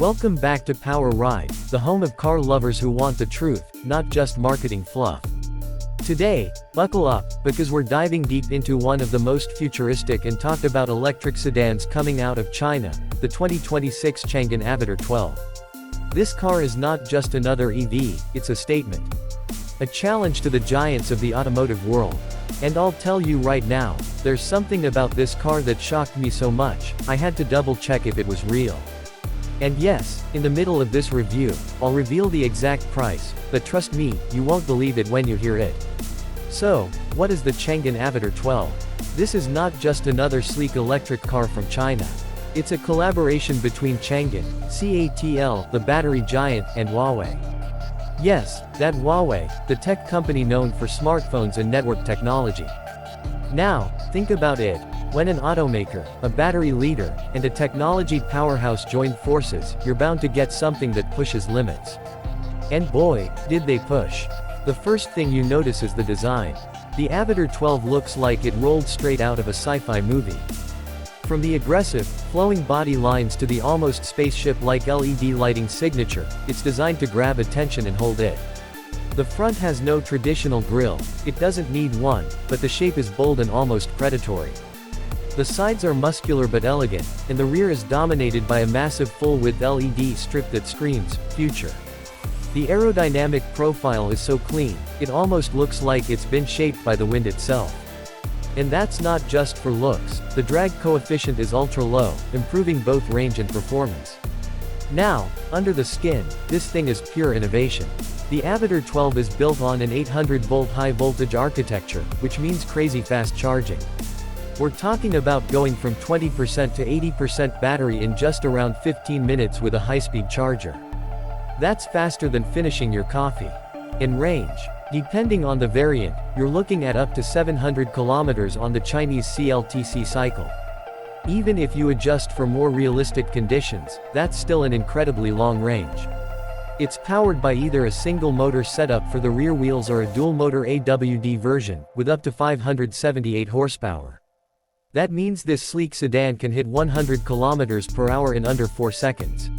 Welcome back to Power Ride, the home of car lovers who want the truth, not just marketing fluff. Today, buckle up, because we're diving deep into one of the most futuristic and talked about electric sedans coming out of China, the 2026 Changan Avatr 12. This car is not just another EV, it's a statement. A challenge to the giants of the automotive world. And I'll tell you right now, there's something about this car that shocked me so much, I had to double check if it was real. And yes, in the middle of this review, I'll reveal the exact price, but trust me, you won't believe it when you hear it. So, what is the Changan Avatr 12? This is not just another sleek electric car from China. It's a collaboration between Changan, CATL, the battery giant, and Huawei. Yes, that Huawei, the tech company known for smartphones and network technology. Now, think about it. When an automaker, a battery leader, and a technology powerhouse join forces, you're bound to get something that pushes limits. And boy, did they push. The first thing you notice is the design. The Avatr 12 looks like it rolled straight out of a sci-fi movie. From the aggressive, flowing body lines to the almost spaceship-like LED lighting signature, it's designed to grab attention and hold it. The front has no traditional grille, it doesn't need one, but the shape is bold and almost predatory. The sides are muscular but elegant, and the rear is dominated by a massive full-width LED strip that screams, future. The aerodynamic profile is so clean, it almost looks like it's been shaped by the wind itself. And that's not just for looks, the drag coefficient is ultra-low, improving both range and performance. Now, under the skin, this thing is pure innovation. The Avatr 12 is built on an 800-volt high-voltage architecture, which means crazy fast charging. We're talking about going from 20% to 80% battery in just around 15 minutes with a high-speed charger. That's faster than finishing your coffee. In range, depending on the variant, you're looking at up to 700 kilometers on the Chinese CLTC cycle. Even if you adjust for more realistic conditions, that's still an incredibly long range. It's powered by either a single motor setup for the rear wheels or a dual motor AWD version, with up to 578 horsepower. That means this sleek sedan can hit 100 kilometers per hour in under 4 seconds.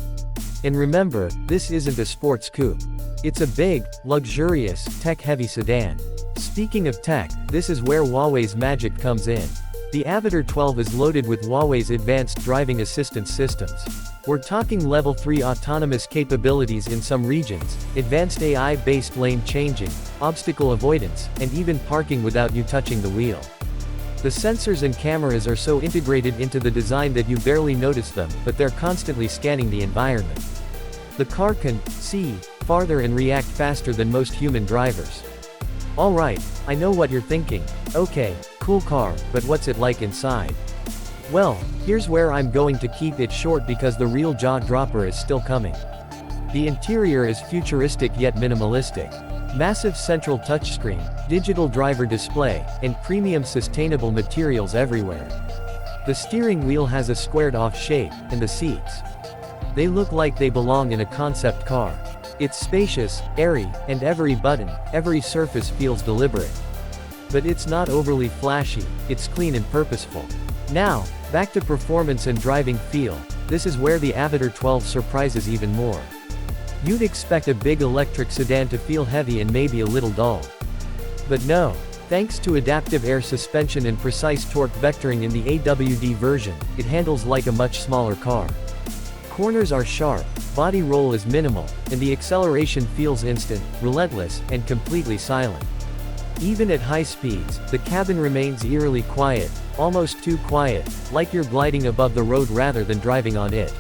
And remember, this isn't a sports coupe. It's a big, luxurious, tech-heavy sedan. Speaking of tech, this is where Huawei's magic comes in. The Avatr 12 is loaded with Huawei's advanced driving assistance systems. We're talking level 3 autonomous capabilities in some regions, advanced AI-based lane changing, obstacle avoidance, and even parking without you touching the wheel. The sensors and cameras are so integrated into the design that you barely notice them, but they're constantly scanning the environment. The car can see farther and react faster than most human drivers. Alright, I know what you're thinking. Okay, cool car, but what's it like inside? Well, here's where I'm going to keep it short because the real jaw-dropper is still coming. The interior is futuristic yet minimalistic. Massive central touchscreen, digital driver display, and premium sustainable materials everywhere. The steering wheel has a squared-off shape, and the seats. They look like they belong in a concept car. It's spacious, airy, and every button, every surface feels deliberate. But it's not overly flashy, it's clean and purposeful. Now, back to performance and driving feel, this is where the Avatr 12 surprises even more. You'd expect a big electric sedan to feel heavy and maybe a little dull. But no. Thanks to adaptive air suspension and precise torque vectoring in the AWD version, it handles like a much smaller car. Corners are sharp, body roll is minimal, and the acceleration feels instant, relentless, and completely silent. Even at high speeds, the cabin remains eerily quiet, almost too quiet, like you're gliding above the road rather than driving on it.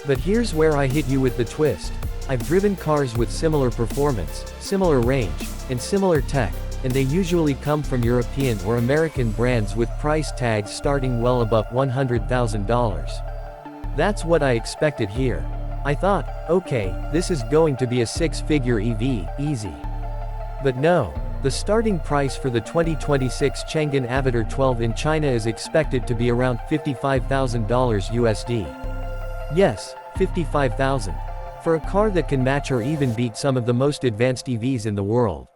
But here's where I hit you with the twist. I've driven cars with similar performance, similar range, and similar tech, and they usually come from European or American brands with price tags starting well above $100,000. That's what I expected here. I thought, okay, this is going to be a six-figure EV, easy. But no. The starting price for the 2026 Changan Avatr 12 in China is expected to be around $55,000 USD. Yes, $55,000. For a car that can match or even beat some of the most advanced EVs in the world.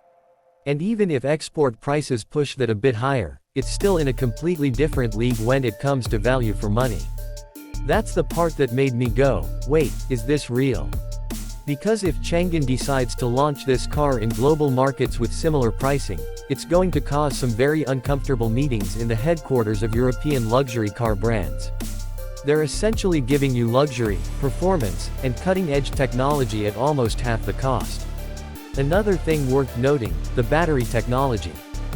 And even if export prices push that a bit higher, it's still in a completely different league when it comes to value for money. That's the part that made me go, wait, is this real? Because if Changan decides to launch this car in global markets with similar pricing, it's going to cause some very uncomfortable meetings in the headquarters of European luxury car brands. They're essentially giving you luxury, performance, and cutting-edge technology at almost half the cost. Another thing worth noting, the battery technology.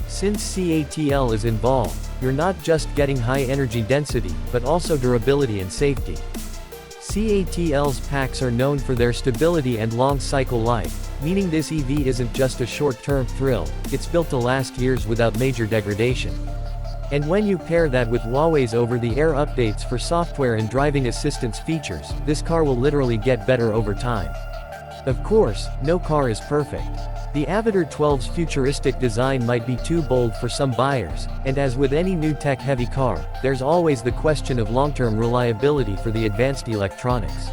Since CATL is involved, you're not just getting high energy density, but also durability and safety. CATL's packs are known for their stability and long cycle life, meaning this EV isn't just a short-term thrill, it's built to last years without major degradation. And when you pair that with Huawei's over-the-air updates for software and driving assistance features, this car will literally get better over time. Of course, no car is perfect. The Avatr 12's futuristic design might be too bold for some buyers, and as with any new tech-heavy car, there's always the question of long-term reliability for the advanced electronics.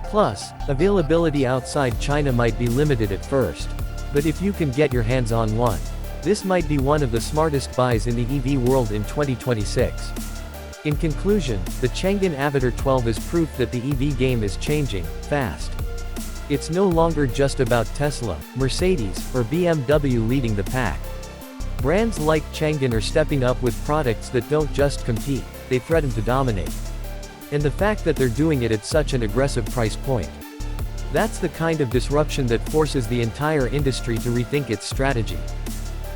Plus, availability outside China might be limited at first. But if you can get your hands on one, this might be one of the smartest buys in the EV world in 2026. In conclusion, the Changan Avatr 12 is proof that the EV game is changing, fast. It's no longer just about Tesla, Mercedes, or BMW leading the pack. Brands like Changan are stepping up with products that don't just compete, they threaten to dominate. And the fact that they're doing it at such an aggressive price point. That's the kind of disruption that forces the entire industry to rethink its strategy.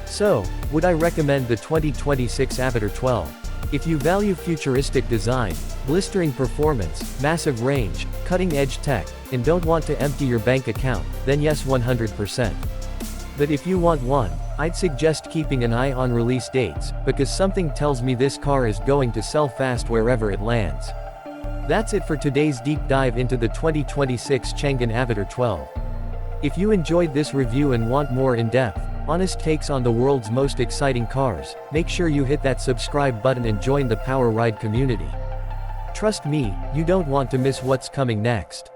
So, would I recommend the 2026 Avatr 12? If you value futuristic design, blistering performance, massive range, cutting-edge tech, and don't want to empty your bank account, then yes 100%. But if you want one, I'd suggest keeping an eye on release dates, because something tells me this car is going to sell fast wherever it lands. That's it for today's deep dive into the 2026 Changan Avatr 12. If you enjoyed this review and want more in-depth, honest takes on the world's most exciting cars, make sure you hit that subscribe button and join the Power Ride community. Trust me, you don't want to miss what's coming next.